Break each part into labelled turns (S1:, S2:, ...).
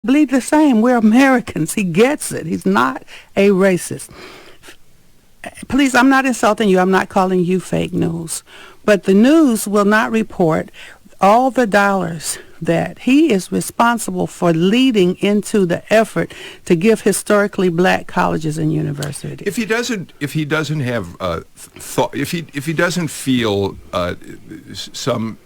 S1: Believe the same. We're Americans. He gets it. He's not a racist. Please, I'm not insulting you. I'm not calling you fake news. But the news will not report all the dollars that he is responsible for leading into the effort to give historically black colleges and universities.
S2: If he doesn't have thought, if he doesn't feel some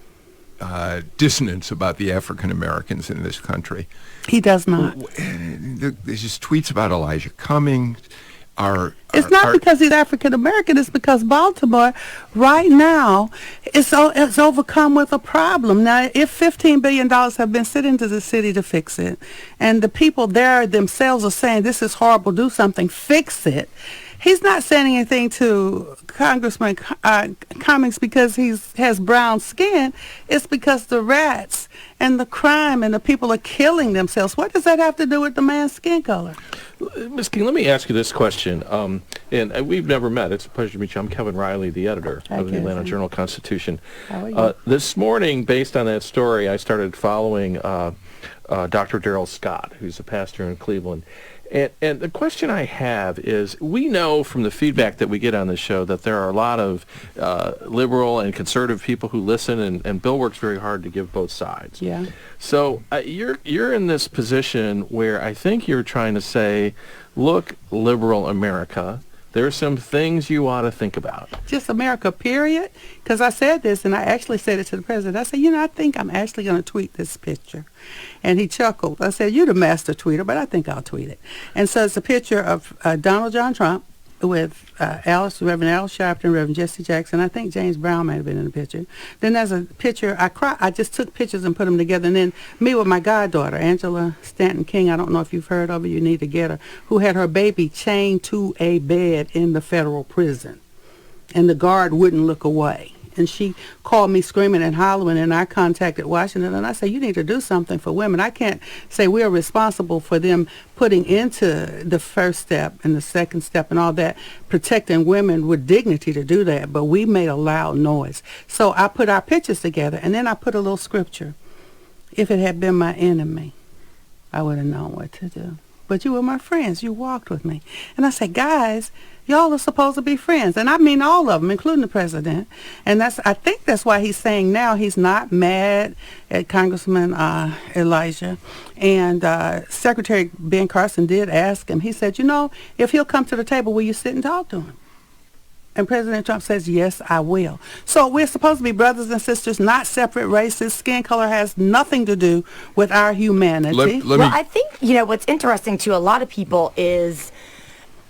S2: dissonance about the African Americans in this country,
S1: he does not.
S2: There's just tweets about Elijah Cummings.
S1: It's not because he's African American. It's because Baltimore, right now, is overcome with a problem. Now, if $15 billion have been sent into the city to fix it, and the people there themselves are saying this is horrible, do something, fix it. He's not saying anything to Congressman Cummings because he has brown skin. It's because the rats and the crime and the people are killing themselves. What does that have to do with the man's skin color?
S3: Ms. King, let me ask you this question. And we've never met. It's a pleasure to meet you. I'm Kevin Riley, the editor of the Atlanta Journal-Constitution.
S1: How are you?
S3: This morning, based on that story, I started following Dr. Darrell Scott, who's a pastor in Cleveland. And the question I have is, we know from the feedback that we get on this show that there are a lot of liberal and conservative people who listen, and Bill works very hard to give both sides.
S1: Yeah.
S3: So you're in this position where I think you're trying to say, look, liberal America, there are some things you ought to think about.
S1: Just America, period. Because I said this, and I actually said it to the president. I said, I think I'm actually going to tweet this picture. And he chuckled. I said, you're the master tweeter, but I think I'll tweet it. And so it's a picture of Donald John Trump with Reverend Alice Sharpton, Reverend Jesse Jackson. I think James Brown might have been in the picture. Then there's a picture. I just took pictures and put them together. And then me with my goddaughter, Angela Stanton King. I don't know if you've heard of her. You need to get her. Who had her baby chained to a bed in the federal prison. And the guard wouldn't look away. And she called me screaming and hollering, and I contacted Washington, and I said, you need to do something for women. I can't say we are responsible for them putting into the first step and the second step and all that, protecting women with dignity to do that, but we made a loud noise. So I put our pictures together, and then I put a little scripture. If it had been my enemy, I would have known what to do. But you were my friends. You walked with me. And I said, guys, y'all are supposed to be friends. And I mean all of them, including the president. And I think that's why he's saying now he's not mad at Congressman Elijah. And Secretary Ben Carson did ask him. He said, if he'll come to the table, will you sit and talk to him? And President Trump says, yes, I will. So we're supposed to be brothers and sisters, not separate races. Skin color has nothing to do with our humanity.
S4: I think, what's interesting to a lot of people is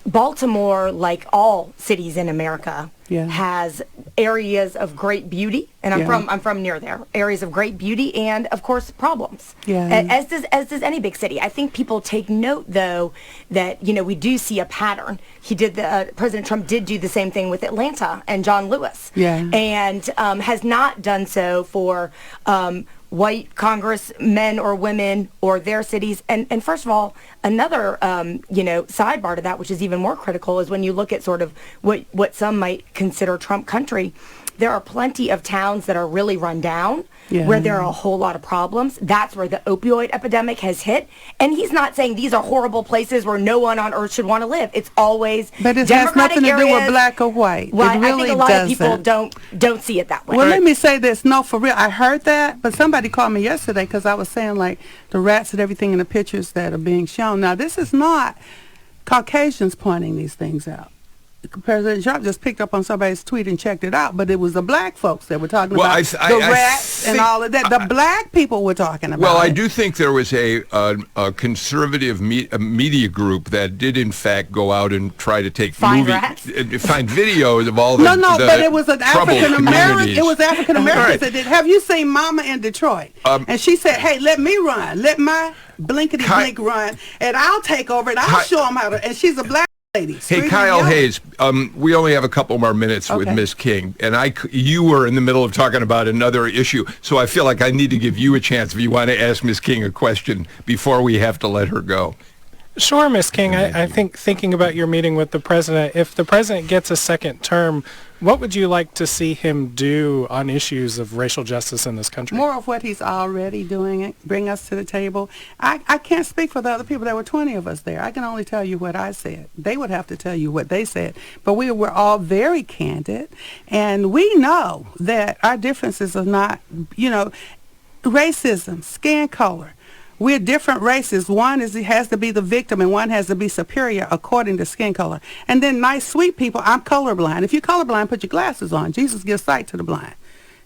S4: Baltimore, like all cities in America, has areas of great beauty, and I'm from near there. Areas of great beauty and, of course, problems. As does any big city. I think people take note, though, that we do see a pattern. President Trump did do the same thing with Atlanta and John Lewis, and has not done so for white congressmen or women or their cities. And first of all, another sidebar to that, which is even more critical, is when you look at sort of what some might consider Trump country. There are plenty of towns that are really run down, where there are a whole lot of problems. That's where the opioid epidemic has hit. And he's not saying these are horrible places where no one on earth should want to live. It's always
S1: But it
S4: Democratic
S1: has nothing to
S4: areas.
S1: do with black or white.
S4: Well,
S1: it really
S4: I think a lot of people
S1: doesn't.
S4: don't see it that way.
S1: Well, let me say this. No, for real, I heard that, but somebody called me yesterday because I was saying, like, the rats and everything in the pictures that are being shown. Now, this is not Caucasians pointing these things out. President Trump just picked up on somebody's tweet and checked it out, but it was the black folks that were talking about the rats and all of that. The black people were talking about
S2: Well, I
S1: it.
S2: do think there was a conservative media group that did, in fact, go out and try to take find videos of all the
S1: but it was an African American. It was African Americans that did. Have you seen Mama in Detroit? And she said, "Hey, let me run. Let my blinkety blink run, and I'll take over and I'll show them how to." And she's a black.
S2: Hey, Kyle Hayes, we only have a couple more minutes with Ms. King, and you were in the middle of talking about another issue, so I feel like I need to give you a chance if you want to ask Ms. King a question before we have to let her go.
S5: Sure, Ms. King. I think thinking about your meeting with the president, if the president gets a second term, What would you like to see him do on issues of racial justice in this country?
S1: More of what he's already doing, bring us to the table. I can't speak for the other people. There were 20 of us there. I can only tell you what I said. They would have to tell you what they said. But we were all very candid, and we know that our differences are not, racism, skin color. We're different races. One has to be the victim, and one has to be superior according to skin color. And then nice, sweet people, I'm colorblind. If you're colorblind, put your glasses on. Jesus gives sight to the blind.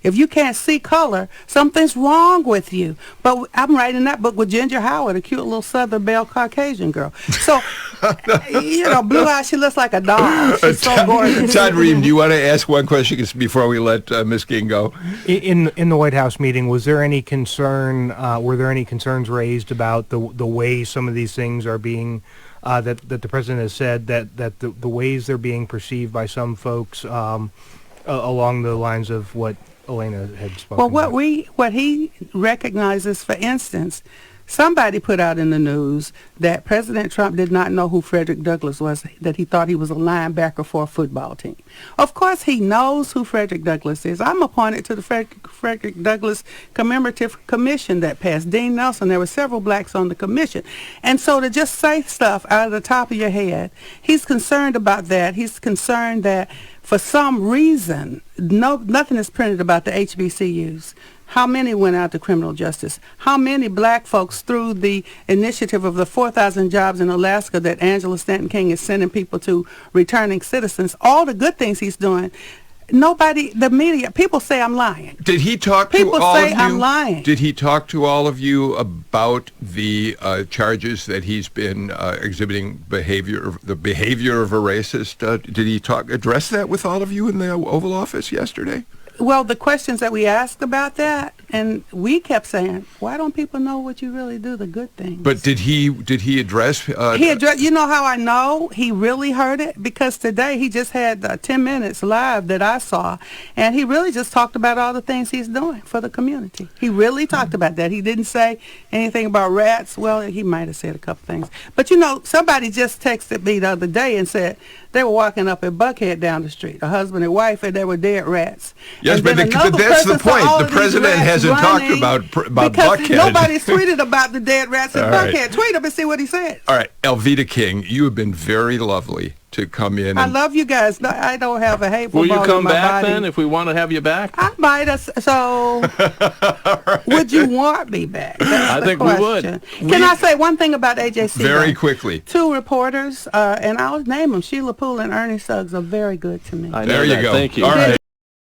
S1: If you can't see color, something's wrong with you. But I'm writing that book with Ginger Howard, a cute little Southern Belle Caucasian girl. So, blue eyes, she looks like a doll. She's so gorgeous.
S2: Todd Ream, do you want to ask one question before we let Ms. King go?
S6: In the White House meeting, was there any concern? Were there any concerns raised about the way some of these things are being? That the president has said that the ways they're being perceived by some folks along the lines of what Elena had spoken
S1: Well,
S6: about.
S1: what he recognizes, for instance, somebody put out in the news that President Trump did not know who Frederick Douglass was, that he thought he was a linebacker for a football team. Of course, he knows who Frederick Douglass is. I'm appointed to the Frederick Douglass Commemorative Commission that passed. Dean Nelson, there were several blacks on the commission. And so to just say stuff out of the top of your head, he's concerned about that. He's concerned that for some reason, nothing is printed about the HBCUs. How many went out to criminal justice? How many black folks, through the initiative of the 4,000 jobs in Alaska that Angela Stanton King is sending people to, returning citizens, all the good things he's doing, nobody, the media, people say I'm lying.
S2: Did he talk to
S1: people
S2: all of you?
S1: People say I'm lying.
S2: Did he talk to all of you about the charges that he's been exhibiting the behavior of a racist? Did he address that with all of you in the Oval Office yesterday?
S1: Well, the questions that we asked about that, and we kept saying, why don't people know what you really do, the good things?
S2: But did he address?
S1: He addressed. You know how I know he really heard it? Because today he just had 10 minutes live that I saw, and he really just talked about all the things he's doing for the community. He really talked about that. He didn't say anything about rats. Well, he might have said a couple things. But somebody just texted me the other day and said they were walking up at Buckhead down the street, a husband and wife, and there were dead rats.
S2: Yes, but that's the point. The president hasn't talked about Buckhead.
S1: Nobody's tweeted about the dead rats in Buckhead.
S2: Right.
S1: Tweet them and see what he said.
S2: All right, Elvita King, you have been very lovely to come in.
S1: I love you guys. No, I don't have a hateful
S3: Will you
S1: bone
S3: come
S1: in my
S3: back
S1: body.
S3: then if we want to have you back?
S1: I might have. So, would you want me back? That's
S3: I
S1: the
S3: think
S1: question.
S3: we would.
S1: Can I say one thing about AJC?
S2: Very
S1: though?
S2: quickly.
S1: 2 reporters, and I'll name them. Sheila Poole and Ernie Suggs are very good to me.
S3: I know
S2: There you
S3: that.
S2: go.
S3: Thank you.
S2: All right.